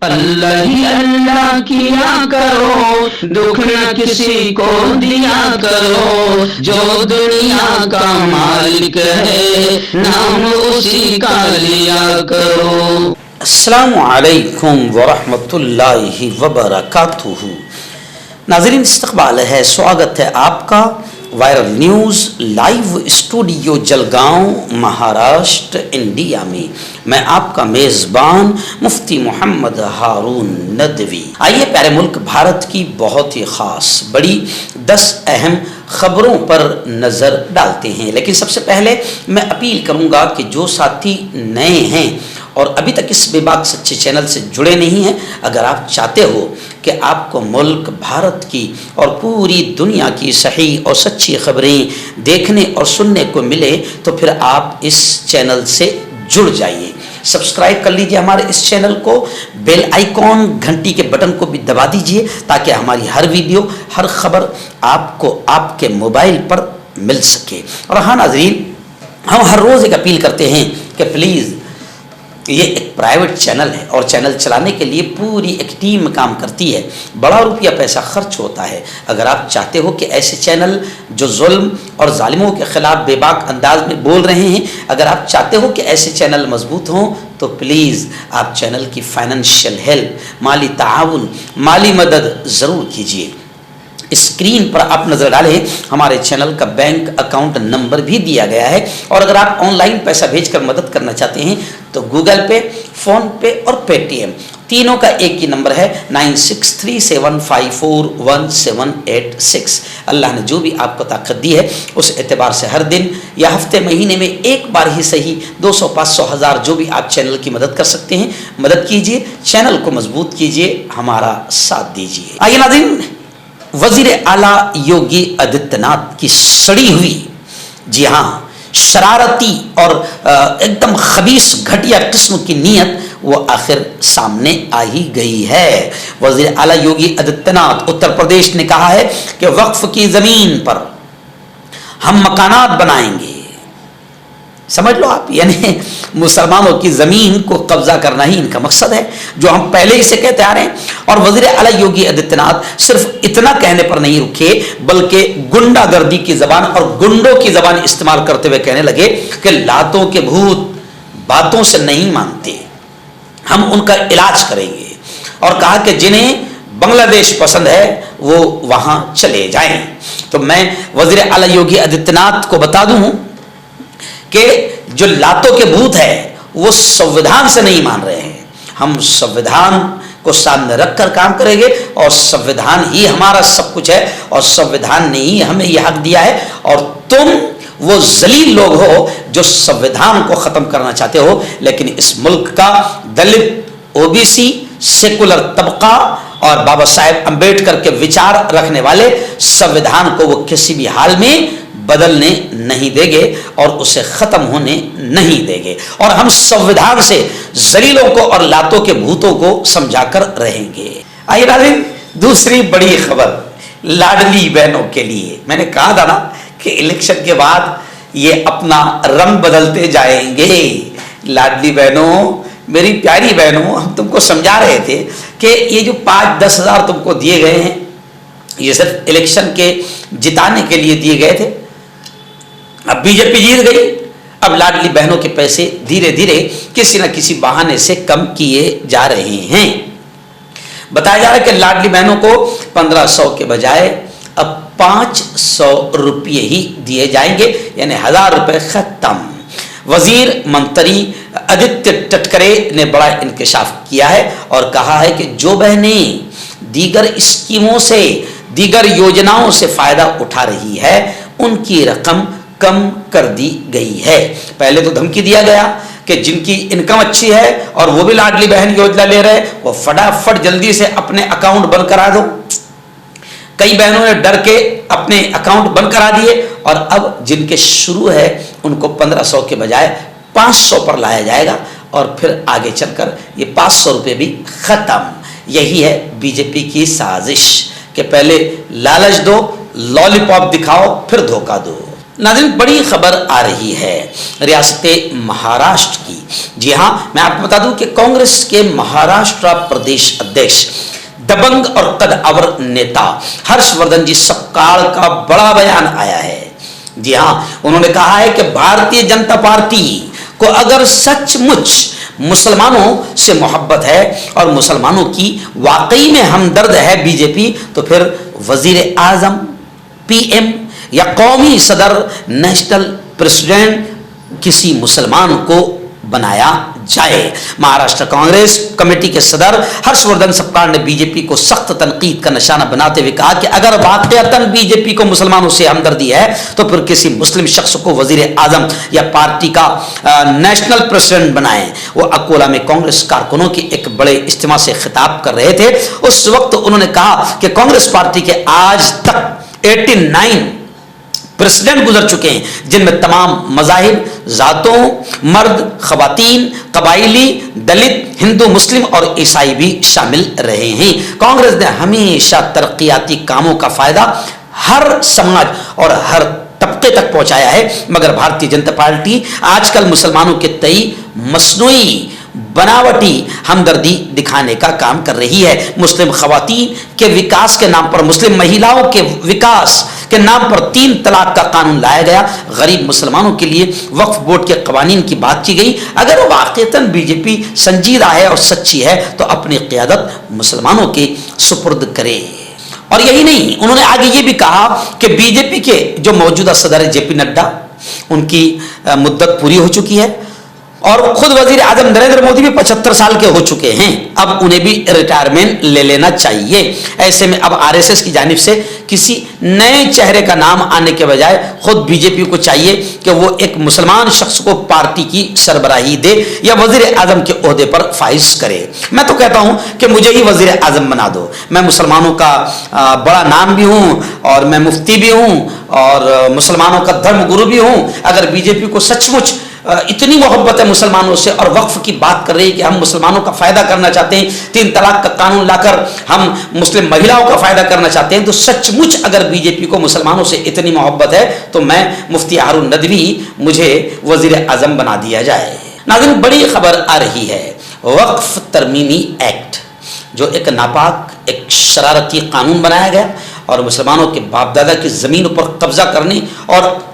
अल्लाह ही अल्लाह किया करो, दुख न किसी को दिया करो, जो दुनिया का मालिक है नाम उसी का लिया करो। अस्सलामु अलैकुम वरहमतुल्लाहि वबरकातुहू। नाज़रीन, इस्तक़बाल है, स्वागत है आपका viral news live studio Jalgaon Maharashtra India में। मैं आपका मेज़बान मुफ्ती मोहम्मद हारून नदवी। आइए प्यारे मुल्क भारत की बहुत ही ख़ास बड़ी 10 अहम ख़बरों पर नज़र डालते हैं। लेकिन सबसे पहले मैं अपील करूँगा कि जो साथी नए हैं और अभी तक इस बेबाक सच्चे चैनल से जुड़े नहीं हैं, अगर आप चाहते हो कि आपको मुल्क भारत की और पूरी दुनिया की सही और सच्ची खबरें देखने और सुनने को मिले, तो फिर आप इस चैनल से जुड़ जाइए। सब्सक्राइब कर लीजिए हमारे इस चैनल को, बेल आइकॉन घंटी के बटन को भी दबा दीजिए ताकि हमारी हर वीडियो हर खबर आपको आपके मोबाइल पर मिल सके। और हाँ नाज़रीन, हम हर रोज़ एक अपील करते हैं कि प्लीज़, ये एक प्राइवेट चैनल है और चैनल चलाने के लिए पूरी एक टीम काम करती है, बड़ा रुपया पैसा खर्च होता है। अगर आप चाहते हो कि ऐसे चैनल जो जुल्म और जालिमों के ख़िलाफ़ बेबाक अंदाज में बोल रहे हैं, अगर आप चाहते हो कि ऐसे चैनल मजबूत हों, तो प्लीज़ आप चैनल की फाइनेंशियल हेल्प, माली ताआवुन, माली मदद ज़रूर कीजिए। स्क्रीन पर आप नज़र डालें, हमारे चैनल का बैंक अकाउंट नंबर भी दिया गया है। और अगर आप ऑनलाइन पैसा भेजकर मदद करना चाहते हैं तो गूगल पे, फ़ोन पे और पेटीएम तीनों का एक ही नंबर है 9637541786। अल्लाह ने जो भी आपको ताकत दी है उस एतबार से हर दिन या हफ्ते महीने में एक बार ही सही 200, 500, 1000 जो भी आप चैनल की मदद कर सकते हैं, मदद कीजिए, चैनल को मजबूत कीजिए, हमारा साथ दीजिए। आइए नाज़रीन, वज़ीर आला योगी आदित्यनाथ की सड़ी हुई, जी हाँ, शरारती और एकदम खबीस घटिया किस्म की नीयत वो आखिर सामने आ ही गई है। वज़ीर आला योगी आदित्यनाथ उत्तर प्रदेश ने कहा है कि वक्फ की ज़मीन पर हम मकानात बनाएंगे। समझ लो आप, यानी मुसलमानों की ज़मीन को कब्जा करना ही इनका मकसद है, जो हम पहले ही से कहते आ रहे हैं। और वज़ीर आला योगी आदित्यनाथ सिर्फ इतना कहने पर नहीं रुके, बल्कि गुंडागर्दी की ज़बान और गुंडों की ज़बान इस्तेमाल करते हुए कहने लगे कि लातों के भूत बातों से नहीं मानते, हम उनका इलाज करेंगे। और कहा कि जिन्हें बांग्लादेश पसंद है वो वहाँ चले जाएं। तो मैं वज़ीर आला योगी आदित्यनाथ को बता दूँ कि जो लातों के भूत है वो संविधान से नहीं मान रहे हैं। हम संविधान को सामने रखकर काम करेंगे और संविधान ही हमारा सब कुछ है और संविधान ने ही हमें यह हक दिया है। और तुम वो जलील लोग हो जो संविधान को ख़त्म करना चाहते हो, लेकिन इस मुल्क का दलित, ओबीसी, सेकुलर तबका और बाबा साहेब अम्बेडकर के विचार रखने वाले संविधान को वो किसी भी हाल में बदलने नहीं देंगे और उसे ख़त्म होने नहीं देंगे। और हम संविधान से जलीलों को और लातों के भूतों को समझाकर रहेंगे। आइए नाज़रीन, दूसरी बड़ी खबर लाडली बहनों के लिए। मैंने कहा था ना कि इलेक्शन के बाद ये अपना रंग बदलते जाएंगे। लाडली बहनों, मेरी प्यारी बहनों, हम तुमको समझा रहे थे कि ये जो 5-10 हज़ार तुमको दिए गए हैं, ये सिर्फ इलेक्शन के जिताने के लिए दिए गए थे। अब बीजेपी जीत गई, अब लाडली बहनों के पैसे धीरे धीरे किसी न किसी बहाने से कम किए जा रहे हैं। बताया जा रहा है कि लाडली बहनों को 1500 के बजाय अब 500 रुपये ही दिए जाएंगे, यानी 1000 रुपये खत्म। वजीर मंत्री आदित्य तटकरे ने बड़ा इंकशाफ किया है और कहा है कि जो बहनें दीगर स्कीमों से, दीगर योजनाओं से फायदा उठा रही है, उनकी रकम कम कर दी गई है। पहले तो धमकी दिया गया कि जिनकी इनकम अच्छी है और वो भी लाडली बहन योजना ले रहे, वो फटाफट जल्दी से अपने अकाउंट बंद करा दो। कई बहनों ने डर के अपने अकाउंट बंद करा दिए और अब जिनके शुरू है उनको 1500 के बजाय 500 पर लाया जाएगा और फिर आगे चलकर ये 500 रुपये भी खत्म। यही है बीजेपी की साजिश कि पहले लालच दो, लॉलीपॉप दिखाओ, फिर धोखा दो। नाज़रीन, बड़ी खबर आ रही है रियासत महाराष्ट्र की। जी हाँ, मैं आपको बता दूं कि कांग्रेस के महाराष्ट्र प्रदेश अध्यक्ष दबंग और कदआवर नेता हर्षवर्धन जी सपकाल का बड़ा बयान आया है। जी हाँ, उन्होंने कहा है कि भारतीय जनता पार्टी को अगर सचमुच मुसलमानों से मोहब्बत है और मुसलमानों की वाकई में हमदर्द है बीजेपी, तो फिर वजीर आजम, पीएम या कौमी सदर, नेशनल प्रेसिडेंट किसी मुसलमान को बनाया जाए। महाराष्ट्र कांग्रेस कमेटी के सदर हर्षवर्धन सपकाल ने बीजेपी को सख्त तनकीद का निशाना बनाते हुए कहा कि अगर वाकईतन बीजेपी को मुसलमानों से हमदर्दी है तो फिर किसी मुस्लिम शख्स को वजीर आजम या पार्टी का नेशनल प्रेसिडेंट बनाएं। वो अकोला में कांग्रेस कारकुनों के एक बड़े इज्तिमा से खिताब कर रहे थे। उस वक्त उन्होंने कहा कि कांग्रेस पार्टी के आज तक 89 प्रेसिडेंट गुजर चुके हैं, जिनमें तमाम मज़ाहिब, ज़ातों, मर्द, ख़वातीन, कबाइली, दलित, हिंदू, मुस्लिम और ईसाई भी शामिल रहे हैं। कांग्रेस ने हमेशा तरक्याती कामों का फ़ायदा हर समाज और हर तबके तक पहुंचाया है, मगर भारतीय जनता पार्टी आजकल मुसलमानों के तई मसनूई बनावटी हमदर्दी दिखाने का काम कर रही है। मुस्लिम खवातीन के विकास के नाम पर, मुस्लिम महिलाओं के विकास के नाम पर 3 तलाक का कानून लाया गया। गरीब मुसलमानों के लिए वक्फ बोर्ड के कवानीन की बात की गई। अगर वो वाकईतन बीजेपी संजीदा है और सच्ची है तो अपनी क़यादत मुसलमानों के सुपुर्द करे। और यही नहीं, उन्होंने आगे ये भी कहा कि बीजेपी के जो मौजूदा सदर है जेपी नड्डा, उनकी मुद्दत पूरी हो चुकी है और खुद वजीर आजम नरेंद्र मोदी भी 75 साल के हो चुके हैं। अब उन्हें भी रिटायरमेंट ले लेना चाहिए। ऐसे में अब आरएसएस की जानिब से किसी नए चेहरे का नाम आने के बजाय खुद बीजेपी को चाहिए कि वो एक मुसलमान शख्स को पार्टी की सरबराही दे या वजीर आजम के ओहदे पर फाइज करे। मैं तो कहता हूं कि मुझे ही वजीर आजम बना दो। मैं मुसलमानों का बड़ा नाम भी हूं और मैं मुफ्ती भी हूं और मुसलमानों का धर्म गुरु भी हूं। अगर बीजेपी को सचमुच इतनी मोहब्बत है मुसलमानों से और वक्फ की बात कर रही है कि हम मुसलमानों का फायदा करना चाहते हैं, 3 तलाक का कानून लाकर हम मुस्लिम महिलाओं का फायदा करना चाहते हैं, तो सचमुच अगर बीजेपी को मुसलमानों से इतनी मोहब्बत है तो मैं मुफ्ती हारून नदवी, मुझे वजीर आजम बना दिया जाए। नाज़रीन, बड़ी खबर आ रही है। वक्फ तरमीमी एक्ट, जो एक नापाक, एक शरारती कानून बनाया गया और मुसलमानों के बाप दादा की जमीन पर कब्जा करने और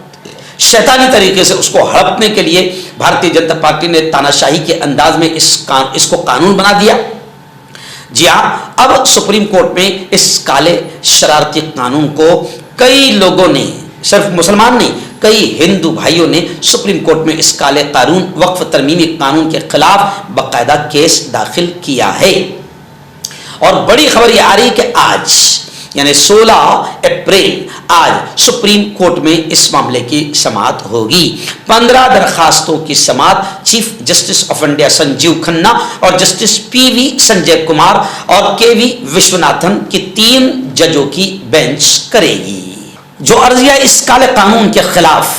शैतानी तरीके से उसको हड़पने के लिए भारतीय जनता पार्टी ने तानाशाही के अंदाज में इसको कानून बना दिया। जी हाँ, अब सुप्रीम कोर्ट में इस काले शरारती कानून को कई लोगों ने, सिर्फ मुसलमान नहीं, कई हिंदू भाइयों ने सुप्रीम कोर्ट में इस काले कानून, वक्फ तरमीमी कानून के खिलाफ बाकायदा केस दाखिल किया है। और बड़ी खबर यह आ रही है कि आज यानी 16 अप्रैल आज सुप्रीम कोर्ट में इस मामले की समाअत होगी। 15 दरखास्तों की समाअत chief justice of India Sanjiv Khanna और जस्टिस पीवी संजय कुमार और केवी विश्वनाथन की 3 जजों की बेंच करेगी। जो अर्जिया इस काले कानून के खिलाफ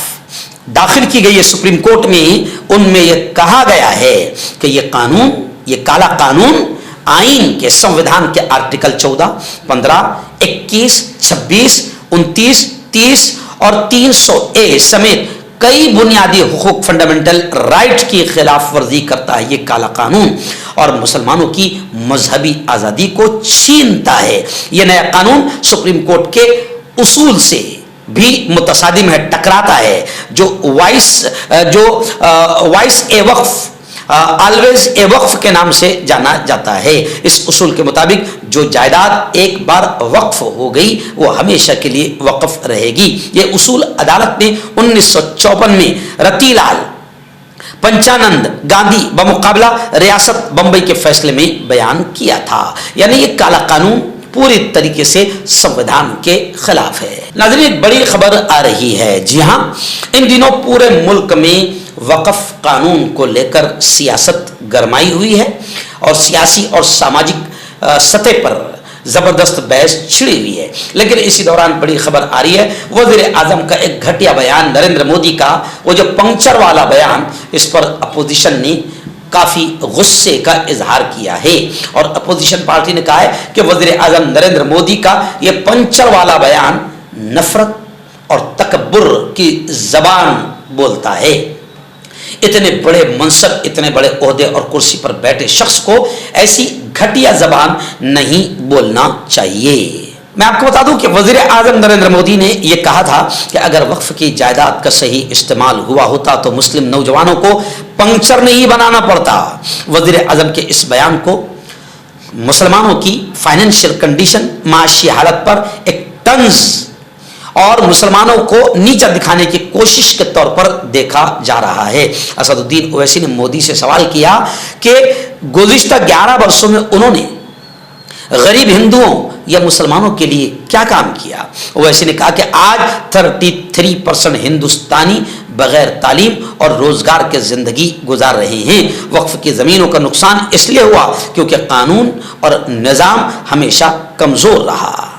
दाखिल की गई है सुप्रीम कोर्ट में, उनमें यह कहा गया है कि यह कानून, यह काला कानून आइन के संविधान के आर्टिकल 14, 15, 21, 26, 29, 30 और 300A समेत कई बुनियादी हुकूक, फंडामेंटल राइट की खिलाफ वर्जी करता है ये काला कानून और मुसलमानों की मजहबी आज़ादी को छीनता है। ये नया कानून सुप्रीम कोर्ट के उसूल से भी मुतसादिम है, टकराता है। जो vice A Waqf, always a वक्फ के नाम से जाना जाता है। इस उसूल के मुताबिक जो जायदाद एक बार वक्फ हो गई वो हमेशा के लिए वक्फ रहेगी। ये उसूल अदालत ने 1954 में रतीलाल पंचानंद गांधी बमुकाबला रियासत बंबई के फैसले में बयान किया था। यानी ये काला कानून पूरी तरीके से संविधान के खिलाफ है। नाज़रीन, एक बड़ी खबर आ रही है। जी हाँ, इन दिनों पूरे मुल्क में वक़्फ़ कानून को लेकर सियासत गरमाई हुई है और सियासी और सामाजिक सतह पर ज़बरदस्त बहस छिड़ी हुई है। लेकिन इसी दौरान बड़ी खबर आ रही है, वज़ीर आज़म का एक घटिया बयान, नरेंद्र मोदी का वो जो पंक्चर वाला बयान, इस पर अपोजिशन ने काफ़ी गुस्से का इजहार किया है और अपोजिशन पार्टी ने कहा है कि वज़ीर आज़म नरेंद्र मोदी का ये पंक्चर वाला बयान नफरत और तकब्बुर की जबान बोलता है। इतने बड़े मनसब, इतने बड़े ओहदे और कुर्सी पर बैठे शख्स को ऐसी घटिया जबान नहीं बोलना चाहिए। मैं आपको बता दूं कि वज़ीर आज़म नरेंद्र मोदी ने यह कहा था कि अगर वक्फ की जायदाद का सही इस्तेमाल हुआ होता तो मुस्लिम नौजवानों को पंक्चर नहीं बनाना पड़ता। वज़ीर आज़म के इस बयान को मुसलमानों की फाइनेंशियल कंडीशन, माशी हालत पर एक तंज और मुसलमानों को नीचा दिखाने की कोशिश के तौर पर देखा जा रहा है। असदुद्दीन ओवैसी ने मोदी से सवाल किया कि गुज़िश्ता 11 वर्षों में उन्होंने गरीब हिंदुओं या मुसलमानों के लिए क्या काम किया। ओवैसी ने कहा कि आज 33% हिंदुस्तानी बगैर तालीम और रोजगार के जिंदगी गुजार रहे हैं। वक्फ की ज़मीनों का नुकसान इसलिए हुआ क्योंकि कानून और निज़ाम हमेशा कमज़ोर रहा।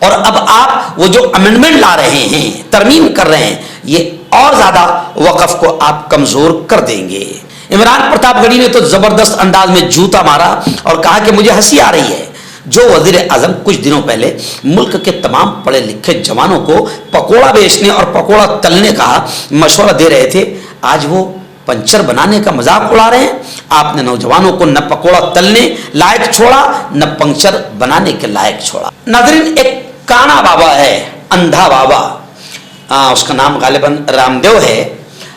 और अब आप वो जो अमेंडमेंट ला रहे हैं, तरमीम कर रहे हैं, ये और ज़्यादा वक्फ को आप कमज़ोर कर देंगे। इमरान प्रतापगढ़ी ने तो ज़बरदस्त अंदाज में जूता मारा और कहा कि मुझे हंसी आ रही है। जो वज़ीर आज़म कुछ दिनों पहले मुल्क के तमाम पढ़े लिखे जवानों को पकोड़ा बेचने और पकोड़ा तलने का मशवरा दे रहे थे, आज वो पंचर बनाने का मजाक उड़ा रहे हैं। आपने नौजवानों को न पकोड़ा तलने लायक छोड़ा, न पंचर बनाने के लायक छोड़ा। नाज़रीन, एक काना बाबा है, अंधा बाबा, उसका नाम गालिबन रामदेव है।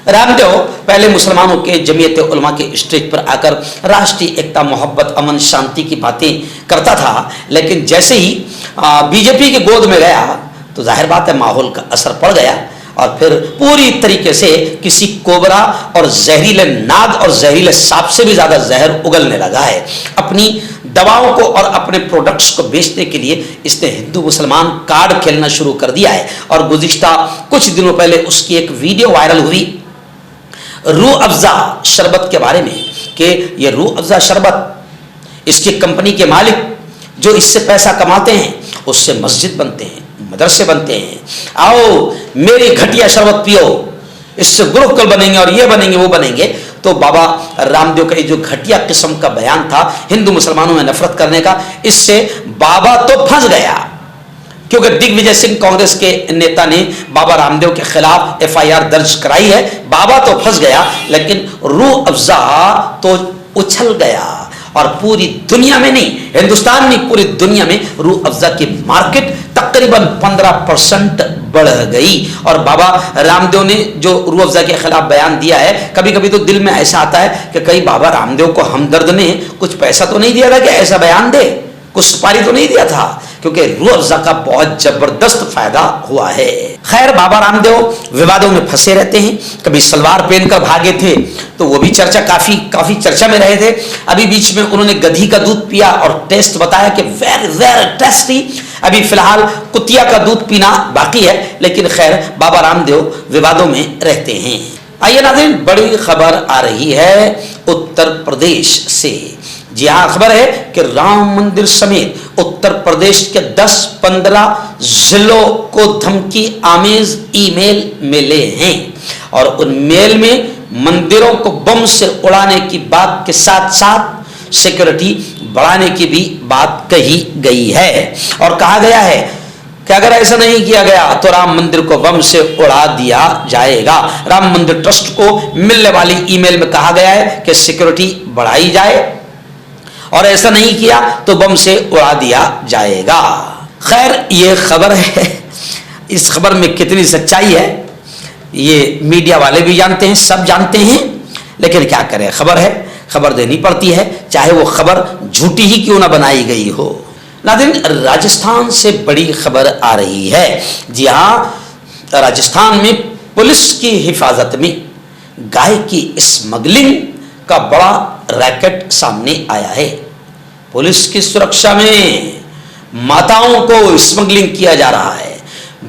रामदेव पहले मुसलमानों के जमीयत उलमा के स्टेज पर आकर राष्ट्रीय एकता, मोहब्बत, अमन, शांति की बातें करता था, लेकिन जैसे ही बीजेपी की गोद में गया तो जाहिर बात है माहौल का असर पड़ गया और फिर पूरी तरीके से किसी कोबरा और जहरीले नाग और जहरीले सांप से भी ज़्यादा जहर उगलने लगा है। अपनी दवाओं को और अपने प्रोडक्ट्स को बेचने के लिए इसने हिंदू मुसलमान कार्ड खेलना शुरू कर दिया है। और गुज़िश्ता कुछ दिनों पहले उसकी एक वीडियो वायरल हुई रूह अफ़ज़ा शरबत के बारे में कि ये रूह अफ़ज़ा शरबत, इसकी कंपनी के मालिक जो इससे पैसा कमाते हैं उससे मस्जिद बनते हैं, मदरसे बनते हैं। आओ मेरी घटिया शरबत पियो, इससे गुरुकुल बनेंगे और ये बनेंगे वो बनेंगे। तो बाबा रामदेव का ये जो घटिया किस्म का बयान था हिंदू मुसलमानों में नफरत करने का, इससे बाबा तो फंस गया, क्योंकि दिग्विजय सिंह कांग्रेस के नेता ने बाबा रामदेव के खिलाफ FIR दर्ज कराई है। बाबा तो फंस गया, लेकिन रूह अफ़ज़ा तो उछल गया और पूरी दुनिया में नहीं, हिंदुस्तान नहीं, पूरी दुनिया में रूह अफ़ज़ा की मार्केट तकरीबन 15% बढ़ गई। और बाबा रामदेव ने जो रूह अफ़ज़ा के खिलाफ बयान दिया है, कभी कभी तो दिल में ऐसा आता है कि कहीं बाबा रामदेव को हमदर्द ने कुछ पैसा तो नहीं दिया था कि ऐसा बयान दे, कुछ सुपारी तो नहीं दिया था, क्योंकि रूह अफ़ज़ा का बहुत जबरदस्त फायदा हुआ है। खैर, बाबा रामदेव विवादों में फंसे रहते हैं। कभी सलवार पहनकर भागे थे तो वो भी चर्चा काफी चर्चा में रहे थे। अभी बीच में उन्होंने गधी का दूध पिया और टेस्ट बताया कि वेरी वेरी टेस्टी। अभी फिलहाल कुतिया का दूध पीना बाकी है, लेकिन खैर बाबा रामदेव विवादों में रहते हैं। आइए नाज़रीन, बड़ी खबर आ रही है उत्तर प्रदेश से। जी हाँ, खबर है कि राम मंदिर समेत उत्तर प्रदेश के 10-15 जिलों को धमकी आमेज ईमेल मिले हैं और उन मेल में मंदिरों को बम से उड़ाने की बात के साथ साथ सिक्योरिटी बढ़ाने की भी बात कही गई है। और कहा गया है कि अगर ऐसा नहीं किया गया तो राम मंदिर को बम से उड़ा दिया जाएगा। राम मंदिर ट्रस्ट को मिलने वाली ईमेल में कहा गया है कि सिक्योरिटी बढ़ाई जाए और ऐसा नहीं किया तो बम से उड़ा दिया जाएगा। खैर, ये खबर है, इस खबर में कितनी सच्चाई है ये मीडिया वाले भी जानते हैं, सब जानते हैं, लेकिन क्या करें, खबर है, खबर देनी पड़ती है, चाहे वो खबर झूठी ही क्यों ना बनाई गई हो। नाज़रीन, राजस्थान से बड़ी खबर आ रही है। जी हाँ, राजस्थान में पुलिस की हिफाजत में गाय की स्मगलिंग का बड़ा रैकेट सामने आया है। पुलिस की सुरक्षा में माताओं को स्मगलिंग किया जा रहा है।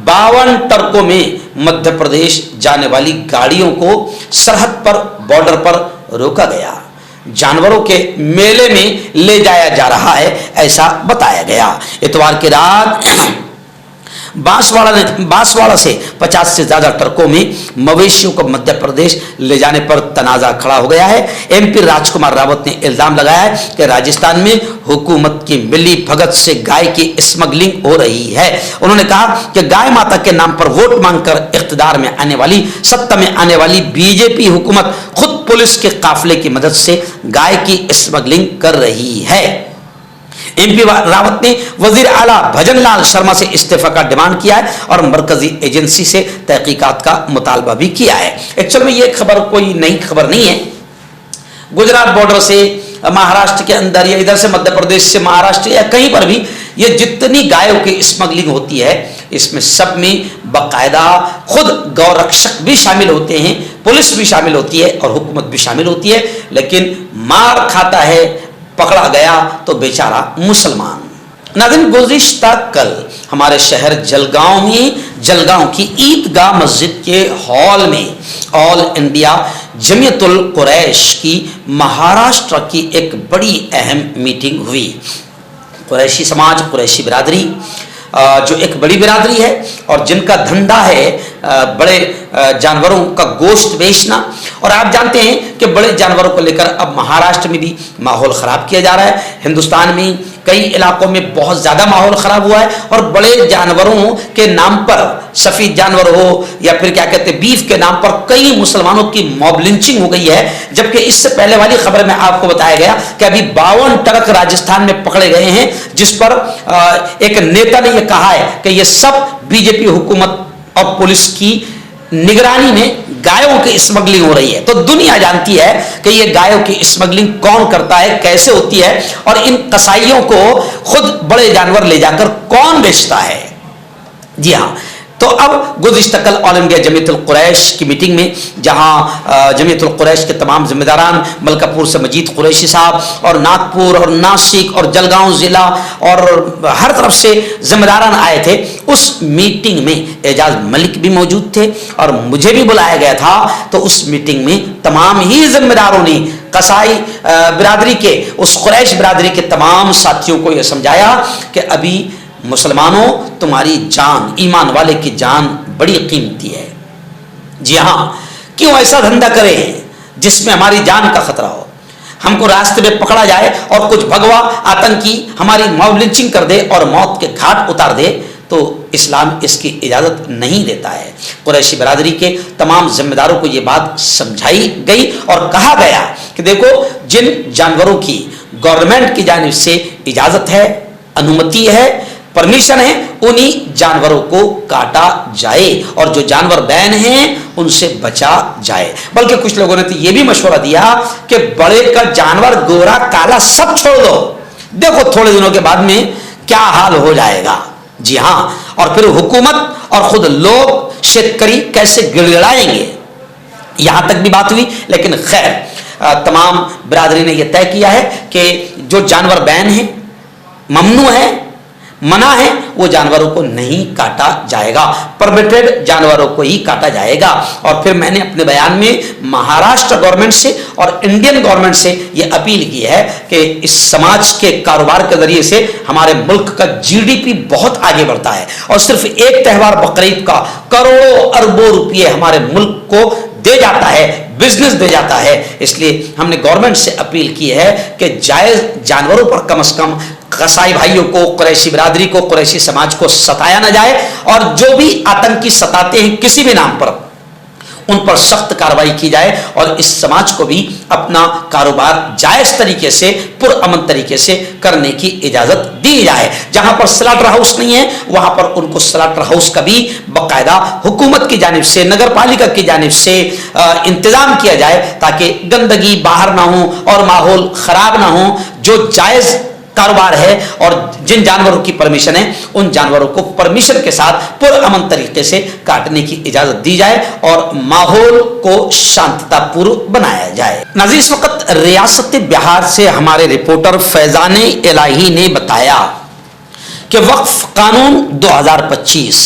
52 ट्रकों में मध्य प्रदेश जाने वाली गाड़ियों को सरहद पर, बॉर्डर पर रोका गया। जानवरों के मेले में ले जाया जा रहा है, ऐसा बताया गया। इतवार की रात बांसवाड़ा से 50 से ज्यादा ट्रकों में मवेशियों को मध्य प्रदेश ले जाने पर तनाजा खड़ा हो गया है। एमपी राजकुमार रावत ने इल्जाम लगाया है कि राजस्थान में हुकूमत की मिली भगत से गाय की स्मगलिंग हो रही है। उन्होंने कहा कि गाय माता के नाम पर वोट मांगकर इख्तिदार में आने वाली, सत्ता में आने वाली बीजेपी हुकूमत खुद पुलिस के काफिले की मदद से गाय की स्मगलिंग कर रही है। एमपी रावत ने वजीर आला भजनलाल शर्मा से इस्तीफा का डिमांड किया है और मरकजी एजेंसी से तहकीकात का मुतालबा भी किया है। एक्चुअल में ये खबर कोई नई खबर नहीं है। गुजरात बॉर्डर से महाराष्ट्र के अंदर या इधर से मध्य प्रदेश से महाराष्ट्र या कहीं पर भी ये जितनी गायों की स्मगलिंग होती है, इसमें सब में बाकायदा खुद गौरक्षक भी शामिल होते हैं, पुलिस भी शामिल होती है और हुकूमत भी शामिल होती है। लेकिन मार खाता है, पकड़ा गया तो बेचारा मुसलमान। नाज़रीन, गुज़िश्ता कल हमारे शहर जलगांव की ईदगाह मस्जिद के हॉल में ऑल इंडिया जमीयतुल कुरैश की महाराष्ट्र की एक बड़ी अहम मीटिंग हुई। कुरैशी समाज, कुरैशी बिरादरी जो एक बड़ी बिरादरी है और जिनका धंधा है बड़े जानवरों का गोश्त बेचना, और आप जानते हैं कि बड़े जानवरों को लेकर अब महाराष्ट्र में भी माहौल ख़राब किया जा रहा है। हिंदुस्तान में कई इलाकों में बहुत ज़्यादा माहौल ख़राब हुआ है और बड़े जानवरों के नाम पर, सफ़ेद जानवर हो या फिर क्या कहते हैं बीफ के नाम पर कई मुसलमानों की मॉब लिंचिंग हो गई है। जबकि इससे पहले वाली खबर में आपको बताया गया कि अभी 52 ट्रक राजस्थान में पकड़े गए हैं, जिस पर एक नेता ने यह कहा है कि यह सब बीजेपी हुकूमत और पुलिस की निगरानी में गायों की स्मगलिंग हो रही है। तो दुनिया जानती है कि ये गायों की स्मगलिंग कौन करता है, कैसे होती है और इन कसाईयों को खुद बड़े जानवर ले जाकर कौन बेचता है। जी हाँ, तो अब गुज़िश्ता कल ऑल इंडिया जमीयतुल कुरैश की मीटिंग में, जहां जमीयतुल कुरैश के तमाम जिम्मेदारान, मलकापुर से मजीद कुरैशी साहब और नागपुर और नासिक और जलगांव ज़िला और हर तरफ से जिम्मेदारान आए थे, उस मीटिंग में एजाज मलिक भी मौजूद थे और मुझे भी बुलाया गया था। तो उस मीटिंग में तमाम ही जिम्मेदारों ने कसाई बिरादरी के, उस कुरैश बिरादरी के तमाम साथियों को यह समझाया कि अभी मुसलमानों, तुम्हारी जान, ईमान वाले की जान बड़ी कीमती है। जी हाँ, क्यों ऐसा धंधा करें जिसमें हमारी जान का खतरा हो, हमको रास्ते में पकड़ा जाए और कुछ भगवा आतंकी हमारी मॉब लिंचिंग कर दे और मौत के घाट उतार दे, तो इस्लाम इसकी इजाज़त नहीं देता है। कुरैशी बरादरी के तमाम जिम्मेदारों को ये बात समझाई गई और कहा गया कि देखो, जिन जानवरों की गवर्नमेंट की जानिब से इजाज़त है, अनुमति है, परमिशन है, उन्हीं जानवरों को काटा जाए और जो जानवर बैन हैं उनसे बचा जाए। बल्कि कुछ लोगों ने तो यह भी मशवरा दिया कि बड़े का जानवर गोरा काला सब छोड़ दो, देखो थोड़े दिनों के बाद में क्या हाल हो जाएगा। जी हाँ, और फिर हुकूमत और खुद लोग शेतकरी कैसे गिड़गिड़ाएंगे, यहां तक भी बात हुई। लेकिन खैर तमाम बिरादरी ने यह तय किया है कि जो जानवर बैन है, ममनू है, मना है, वो जानवरों को नहीं काटा जाएगा, परमिटेड जानवरों को ही काटा जाएगा। और फिर मैंने अपने बयान में महाराष्ट्र गवर्नमेंट से और इंडियन गवर्नमेंट से ये अपील की है कि इस समाज के कारोबार के जरिए से हमारे मुल्क का जीडीपी बहुत आगे बढ़ता है और सिर्फ एक त्यौहार बकरीद का करोड़ों अरबों रुपये हमारे मुल्क को दे जाता है, बिजनेस दे जाता है। इसलिए हमने गवर्नमेंट से अपील की है कि जायज जानवरों पर कम से कम कसाई भाइयों को, कुरैशी बिरादरी को, कुरैशी समाज को सताया ना जाए और जो भी आतंकी सताते हैं किसी भी नाम पर, उन पर सख्त कार्रवाई की जाए और इस समाज को भी अपना कारोबार जायज तरीके से, पुरअमन तरीके से करने की इजाजत दी जाए। जहां पर स्लॉटर हाउस नहीं है वहां पर उनको स्लॉटर हाउस का भी बाकायदा हुकूमत की जानिब से, नगर पालिका की जानिब से इंतजाम किया जाए ताकि गंदगी बाहर ना हो और माहौल खराब ना हो। जो जायज कारोबार है और जिन जानवरों की परमिशन है, उन जानवरों को परमिशन के साथ पुरअमन तरीके से काटने की इजाजत दी जाए और माहौल को शांततापूर्व बनाया जाए। नाज़रीन, इस वक्त रियासत बिहार से हमारे रिपोर्टर फैजान इलाही ने बताया कि वक्फ कानून 2025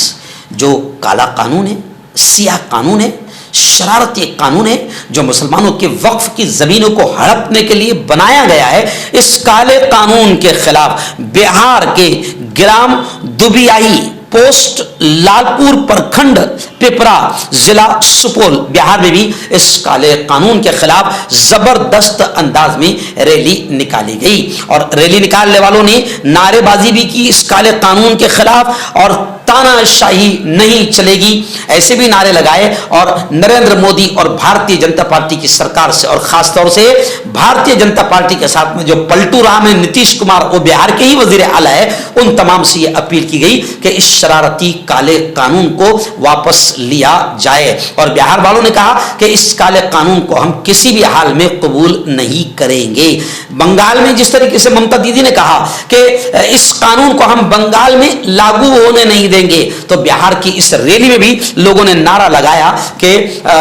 जो काला कानून है, सियाह कानून है, शरारती कानून है, जो मुसलमानों के वक्फ की जमीनों को हड़पने के लिए बनाया गया है, इस काले कानून के खिलाफ बिहार के ग्राम दुबियाई पोस्ट लालपुर प्रखंड पिपरा जिला सुपौल बिहार में भी इस काले कानून के खिलाफ जबरदस्त अंदाज में रैली निकाली गई और रैली निकालने वालों ने नारेबाजी भी की इस काले कानून के खिलाफ और तानाशाही नहीं चलेगी ऐसे भी नारे लगाए और नरेंद्र मोदी और भारतीय जनता पार्टी की सरकार से और खास तौर से भारतीय जनता पार्टी के साथ में जो पलटू राम है नीतीश कुमार वो बिहार के ही वजीर आला है उन तमाम से ये अपील की गई कि इस शरारती काले कानून को वापस लिया जाए और बिहार वालों ने कहा कि इस काले कानून को हम किसी भी हाल में कबूल नहीं करेंगे। बंगाल में जिस तरीके से ममता दीदी ने कहा कि इस कानून को हम बंगाल में लागू होने नहीं देंगे तो बिहार की इस रैली में भी लोगों ने नारा लगाया कि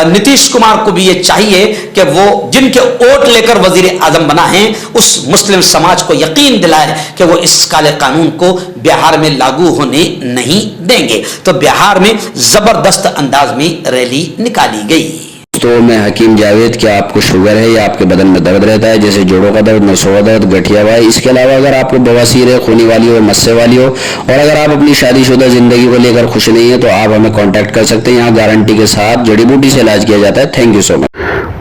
नीतीश कुमार को भी ये चाहिए कि वो जिनके वोट लेकर वजीर आजम बना है उस मुस्लिम समाज को यकीन दिलाए कि वो इस काले कानून को बिहार में लागू होने नहीं देंगे। तो बिहार में जबरदस्त अंदाज में रैली निकाली गई। तो मैं हकीम जावेद, क्या आपको शुगर है या आपके बदन में दर्द रहता है जैसे जोड़ों का दर्द, नसों का दर्द, गठिया भाई? इसके अलावा अगर आपको बवासीर है, खूनी वाली हो, मस्से वाली हो और अगर आप अपनी शादीशुदा जिंदगी को लेकर खुश नहीं है तो आप हमें कांटेक्ट कर सकते हैं। यहाँ गारंटी के साथ जड़ी बूटी से इलाज किया जाता है। Thank you so much.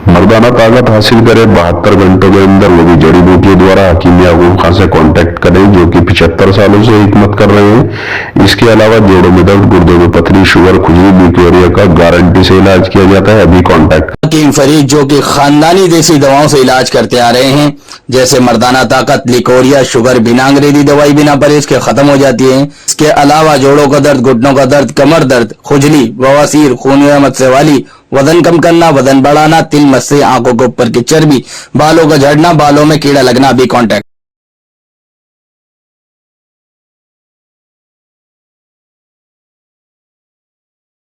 मर्दाना ताकत हासिल करें 72 घंटों के अंदर, वो भी जड़ी बूटियों द्वारा हकीम याकूब खान से कांटेक्ट करें जो कि 75 सालों से हिकमत कर रहे हैं। इसके अलावा जोड़ों में दर्द, गुर्दों में पथरी, शुगर, खुजली, ब्यूकेरिया का गारंटी से इलाज किया जाता है। अभी कांटेक्ट हकीम फरीद जो कि खानदानी देसी दवाओं से इलाज करते आ रहे हैं जैसे मर्दाना ताकत, लिकोरिया, शुगर, बिना अंग्रेजी दवाई बिना परहेज के खत्म हो जाती है। इसके अलावा जोड़ों का दर्द, घुटनों का दर्द, कमर दर्द, खुजली, बवासीर, खून या मस्से वाली, वजन कम करना, वजन बढ़ाना, तिल, मस्से, आंखों के ऊपर की चर्बी, बालों का झड़ना, बालों में कीड़ा लगना, भी कांटेक्ट